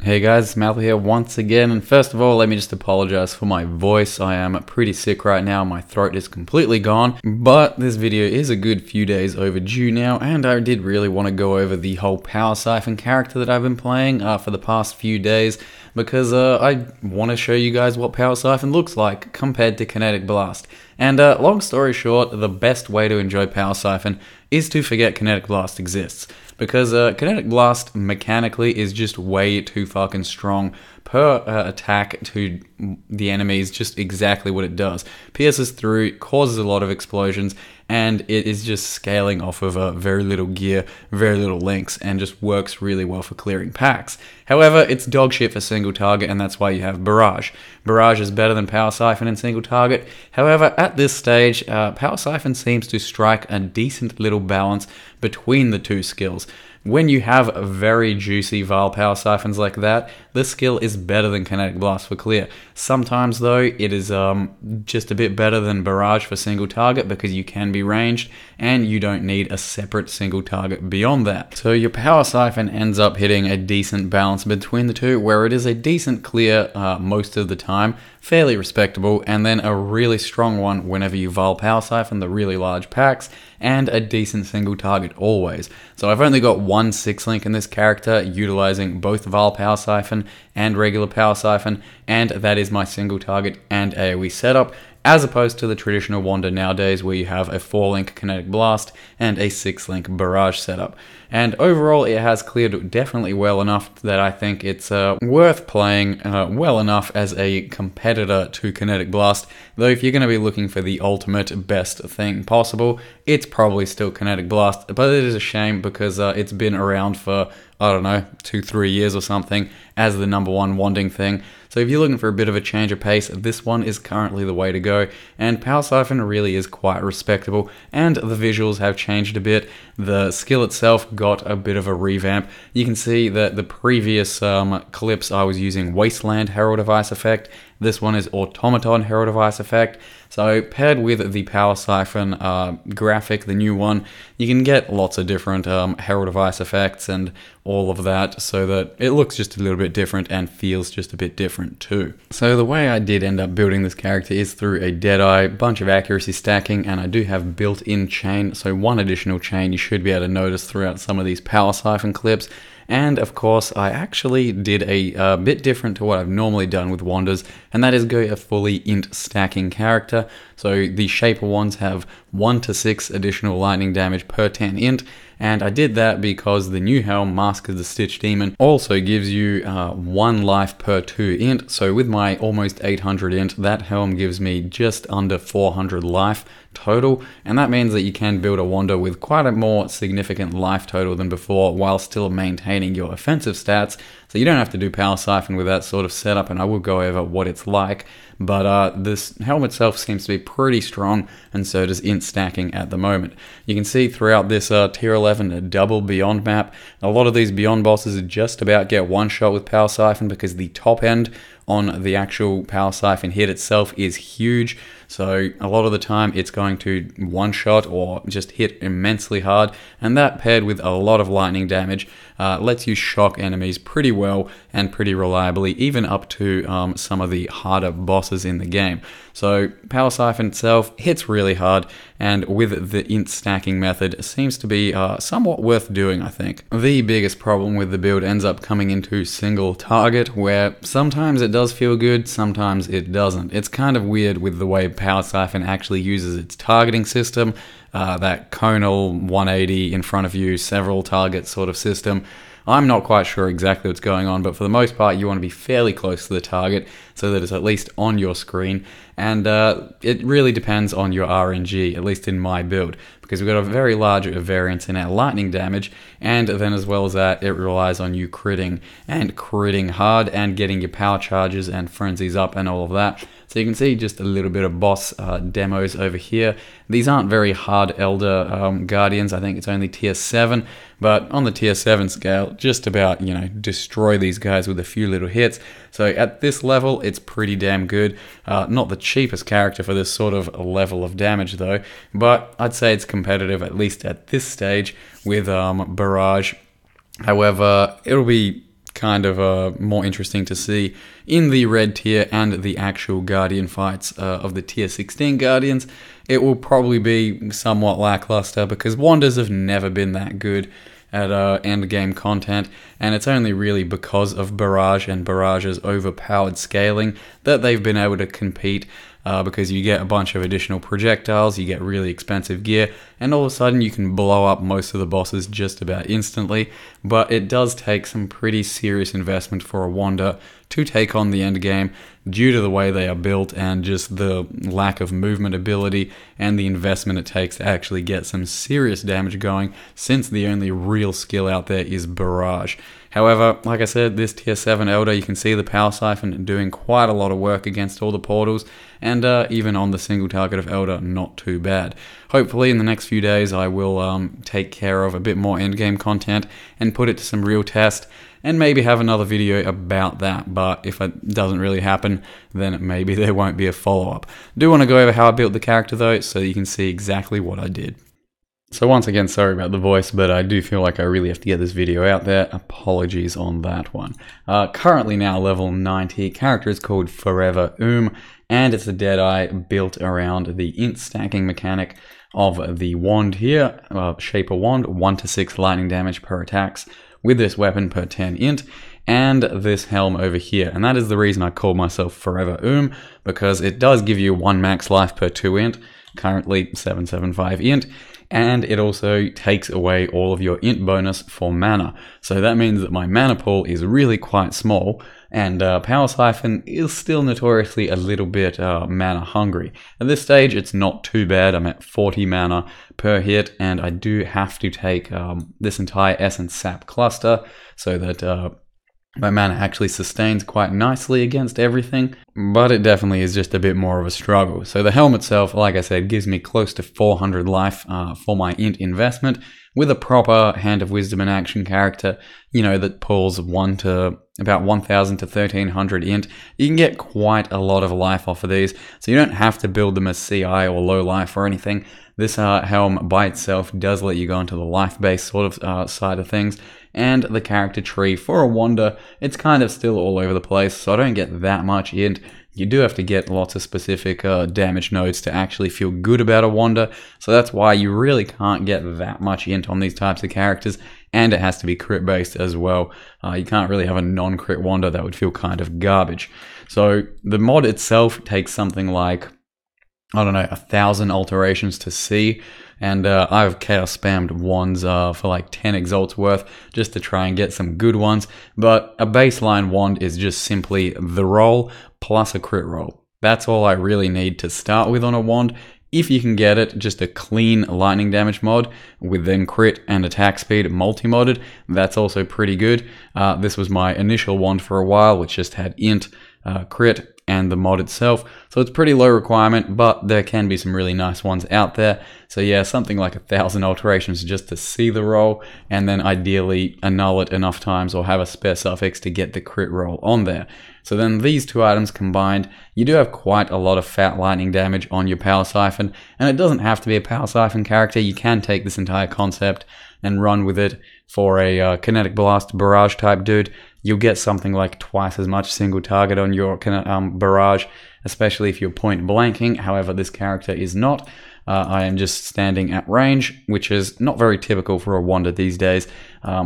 Hey guys, it's Malthus here once again, and first of all, let me just apologize for my voice. I am pretty sick right now, my throat is completely gone, but this video is a good few days overdue now, and I did really want to go over the whole Power Siphon character that I've been playing for the past few days, because I want to show you guys what Power Siphon looks like compared to Kinetic Blast. And long story short, the best way to enjoy Power Siphon is to forget Kinetic Blast exists. Because Kinetic Blast mechanically is just way too fucking strong per attack to the enemies, just exactly what it does. Pierces through, causes a lot of explosions, and it is just scaling off of very little gear, very little links, and just works really well for clearing packs. However, it's dog shit for single target, and that's why you have Barrage. Barrage is better than Power Siphon in single target. However, at this stage, Power Siphon seems to strike a decent little balance between the two skills. When you have very juicy Vile Power Siphons like that, this skill is better than Kinetic Blast for clear. Sometimes though, it is just a bit better than Barrage for single target because you can be ranged and you don't need a separate single target beyond that. So your Power Siphon ends up hitting a decent balance between the two, where it is a decent clear most of the time, fairly respectable, and then a really strong one whenever you Vile Power Siphon the really large packs, and a decent single target always. So I've only got one 6-link in this character, utilizing both Vile Power Siphon and regular Power Siphon, and that is my single target and AoE setup, as opposed to the traditional Wander nowadays where you have a 4-link Kinetic Blast and a 6-link Barrage setup. And overall it has cleared definitely well enough that I think it's worth playing well enough as a competitor to Kinetic Blast, though if you're going to be looking for the ultimate best thing possible, it's probably still Kinetic Blast, but it is a shame because it's been around for, I don't know, 2-3 years or something as the number one wanding thing. So if you're looking for a bit of a change of pace, this one is currently the way to go, and Power Siphon really is quite respectable, and the visuals have changed a bit. The skill itself got a bit of a revamp. You can see that the previous clips I was using Wasteland Herald of Ice effect. This one is Automaton Herald of Ice effect. So paired with the Power Siphon graphic, the new one, you can get lots of different Herald of Ice effects and all of that, so that it looks just a little bit different and feels just a bit different too. So the way I did end up building this character is through a Deadeye, bunch of accuracy stacking, and I do have built-in chain, so one additional chain you should be able to notice throughout some of these Power Siphon clips. And of course, I actually did a bit different to what I've normally done with Wanders, and that is go a fully int stacking character. So the Shaper ones have 1 to 6 additional lightning damage per 10 int, and I did that because the new helm, Mask of the Stitch Demon, also gives you 1 life per 2 int. So with my almost 800 int, that helm gives me just under 400 life total, and that means that you can build a Wander with quite a more significant life total than before while still maintaining your offensive stats. So you don't have to do Power Siphon with that sort of setup, and I will go over what it's like, but this helm itself seems to be pretty strong, and so does int stacking at the moment. You can see throughout this tier 11 double Beyond map, a lot of these Beyond bosses just about get one shot with Power Siphon because the top end on the actual Power Siphon hit itself is huge. So a lot of the time it's going to one-shot or just hit immensely hard, and that paired with a lot of lightning damage lets you shock enemies pretty well and pretty reliably, even up to some of the harder bosses in the game. So Power Siphon itself hits really hard, and with the int stacking method seems to be somewhat worth doing, I think. The biggest problem with the build ends up coming into single target, where sometimes it does feel good, sometimes it doesn't. It's kind of weird with the way Power Siphon actually uses its targeting system, that conal 180 in front of you, several targets sort of system. I'm not quite sure exactly what's going on, but for the most part you want to be fairly close to the target so that it's at least on your screen, and it really depends on your RNG, at least in my build, because we've got a very large variance in our lightning damage, and then as well as that, it relies on you critting, and critting hard, and getting your power charges and frenzies up and all of that. So you can see just a little bit of boss demos over here. These aren't very hard Elder Guardians, I think it's only tier 7, but on the tier 7 scale, just about, you know, destroy these guys with a few little hits. So at this level, it's pretty damn good. Not the cheapest character for this sort of level of damage though, but I'd say it's competitive, at least at this stage, with Barrage. However, it'll be kind of more interesting to see in the red tier and the actual Guardian fights of the tier 16 Guardians. It will probably be somewhat lackluster because Wanders have never been that good at endgame content, and it's only really because of Barrage and Barrage's overpowered scaling that they've been able to compete, because you get a bunch of additional projectiles, you get really expensive gear, and all of a sudden you can blow up most of the bosses just about instantly. But it does take some pretty serious investment for a Wander to take on the endgame due to the way they are built and just the lack of movement ability and the investment it takes to actually get some serious damage going, since the only real skill out there is Barrage. However, like I said, this tier 7 Elder, you can see the Power Siphon doing quite a lot of work against all the portals, and even on the single target of Elder, not too bad. Hopefully in the next few days I will take care of a bit more endgame content and put it to some real test, and maybe have another video about that. But if it doesn't really happen, then maybe there won't be a follow-up. Do want to go over how I built the character though, so you can see exactly what I did. So once again, sorry about the voice, but I do feel like I really have to get this video out there. Apologies on that one. Currently now level 90, character is called Forever and it's a Deadeye built around the int stacking mechanic of the wand here, Shaper Wand, 1 to 6 lightning damage per attacks, with this weapon per 10 int, and this helm over here. And that is the reason I call myself Forever because it does give you 1 max life per 2 int, currently 775 int, and it also takes away all of your int bonus for mana. So that means that my mana pool is really quite small, and Power Siphon is still notoriously a little bit mana hungry. At this stage it's not too bad, I'm at 40 mana per hit, and I do have to take this entire Essence Sap cluster so that my mana actually sustains quite nicely against everything, but it definitely is just a bit more of a struggle. So the helm itself, like I said, gives me close to 400 life for my int investment, with a proper Hand of Wisdom in action character, you know, that pulls about 1000 to 1300 int. You can get quite a lot of life off of these, so you don't have to build them as CI or low life or anything. This helm by itself does let you go into the life-based sort of side of things, and the character tree for a Wander, it's kind of still all over the place, so I don't get that much int. You do have to get lots of specific damage nodes to actually feel good about a Wander, so that's why you really can't get that much int on these types of characters, and it has to be crit based as well. You can't really have a non-crit Wander, that would feel kind of garbage. So the mod itself takes something like, I don't know, 1,000 alterations to see, and I've chaos spammed wands for like 10 exalts worth just to try and get some good ones. But a baseline wand is just simply the roll plus a crit roll. That's all I really need to start with on a wand. If you can get it, just a clean lightning damage mod with then crit and attack speed multi-modded, that's also pretty good. This was my initial wand for a while, which just had int, crit, and the mod itself, so it's pretty low requirement, but there can be some really nice ones out there. So yeah, something like 1,000 alterations just to see the roll, and then ideally annul it enough times or have a spare suffix to get the crit roll on there. So then these two items combined, you do have quite a lot of fat lightning damage on your Power Siphon, and it doesn't have to be a Power Siphon character. You can take this entire concept and run with it for a Kinetic Blast Barrage type dude. You'll get something like twice as much single target on your Barrage, especially if you're point blanking. However, this character is not. I am just standing at range, which is not very typical for a Wander these days,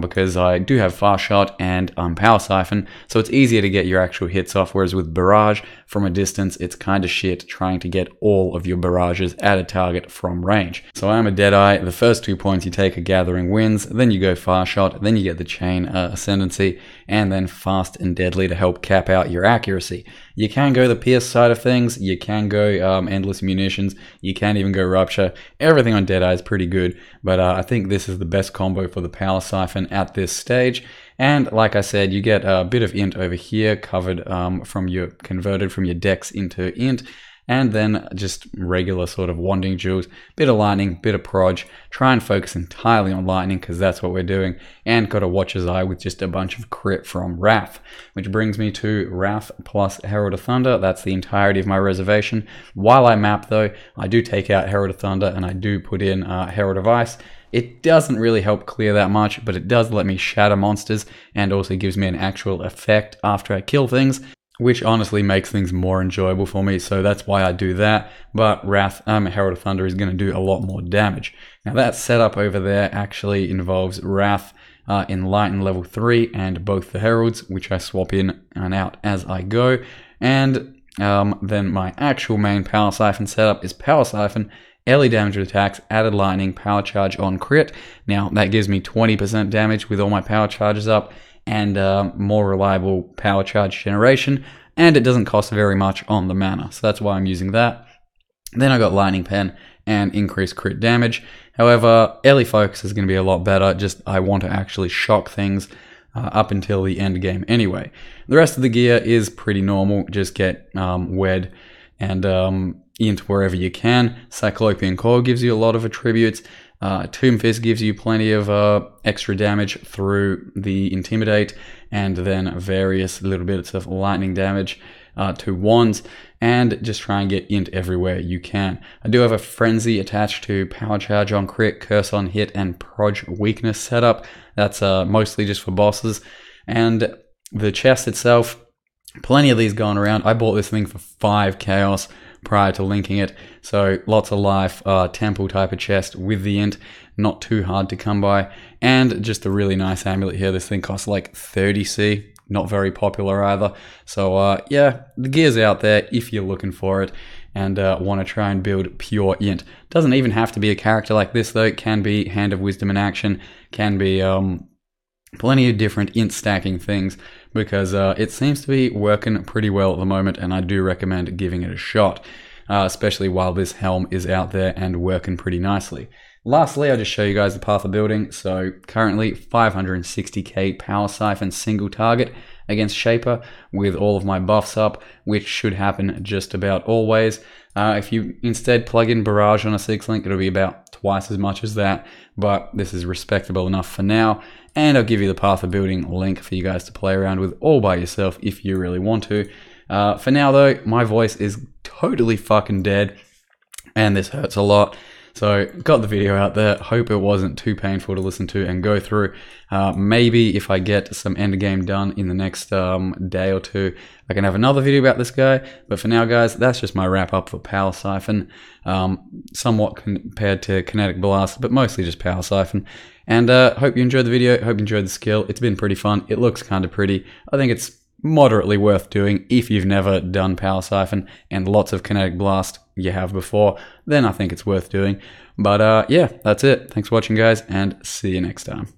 because I do have Fast Shot and I'm Power Siphon, so it's easier to get your actual hits off, whereas with Barrage, from a distance, it's kind of shit trying to get all of your barrages at a target from range. So I'm a Deadeye. The first 2 points you take are Gathering Winds, then you go Fast Shot, then you get the Chain Ascendancy, and then Fast and Deadly to help cap out your accuracy. You can go the Pierce side of things, you can go Endless Munitions, you can even go Rupture. Everything on Deadeye is pretty good, but I think this is the best combo for the Power Siphon at this stage. And like I said, you get a bit of int over here covered converted from your dex into int, and then just regular sort of wanding jewels, bit of lightning, bit of proj. Try and focus entirely on lightning because that's what we're doing, and got a Watcher's Eye with just a bunch of crit from Wrath, which brings me to Wrath plus Herald of Thunder. That's the entirety of my reservation. While I map though, I do take out Herald of Thunder and I do put in Herald of Ice, It doesn't really help clear that much, but it does let me shatter monsters and also gives me an actual effect after I kill things, which honestly makes things more enjoyable for me, so that's why I do that. But Wrath, Herald of Thunder is going to do a lot more damage. Now that setup over there actually involves Wrath, Enlighten level 3 and both the Heralds, which I swap in and out as I go. And then my actual main Power Siphon setup is Power Siphon, early damage with attacks, added lightning, power charge on crit. Now that gives me 20% damage with all my power charges up, and more reliable power charge generation, and it doesn't cost very much on the mana, so that's why I'm using that. Then I got Lightning Pen and increased crit damage. However, early focus is going to be a lot better, just I want to actually shock things up until the end game anyway. The rest of the gear is pretty normal, just get Wed and Int wherever you can. Cyclopean Core gives you a lot of attributes. Tomb Fist gives you plenty of extra damage through the Intimidate, and then various little bits of lightning damage to wands, and just try and get Int everywhere you can. I do have a Frenzy attached to Power Charge on crit, Curse on hit, and Proj weakness setup. That's mostly just for bosses. And the chest itself, plenty of these going around. I bought this thing for 5 chaos prior to linking it, so lots of life, temple type of chest with the Int, not too hard to come by, and just a really nice amulet here. This thing costs like 30C, not very popular either. So yeah, the gear's out there if you're looking for it and want to try and build pure Int. Doesn't even have to be a character like this though. It can be Hand of Wisdom in action, can be plenty of different Int stacking things, because it seems to be working pretty well at the moment, and I do recommend giving it a shot, especially while this helm is out there and working pretty nicely. Lastly, I'll just show you guys the path of building. So currently 560k Power Siphon single target against Shaper with all of my buffs up, which should happen just about always. If you instead plug in Barrage on a 6-link, it'll be about twice as much as that, but this is respectable enough for now. And I'll give you the path of building link for you guys to play around with all by yourself if you really want to. For now though, my voice is totally fucking dead, and this hurts a lot. So got the video out there, hope it wasn't too painful to listen to and go through. Maybe if I get some endgame done in the next day or two, I can have another video about this guy. But for now guys, that's just my wrap up for Power Siphon, somewhat compared to Kinetic Blast, but mostly just Power Siphon. And hope you enjoyed the video, hope you enjoyed the skill. It's been pretty fun, it looks kind of pretty. I think it's moderately worth doing if you've never done Power Siphon and lots of Kinetic Blast you have before, then I think it's worth doing. But yeah, that's it. Thanks for watching guys, and see you next time.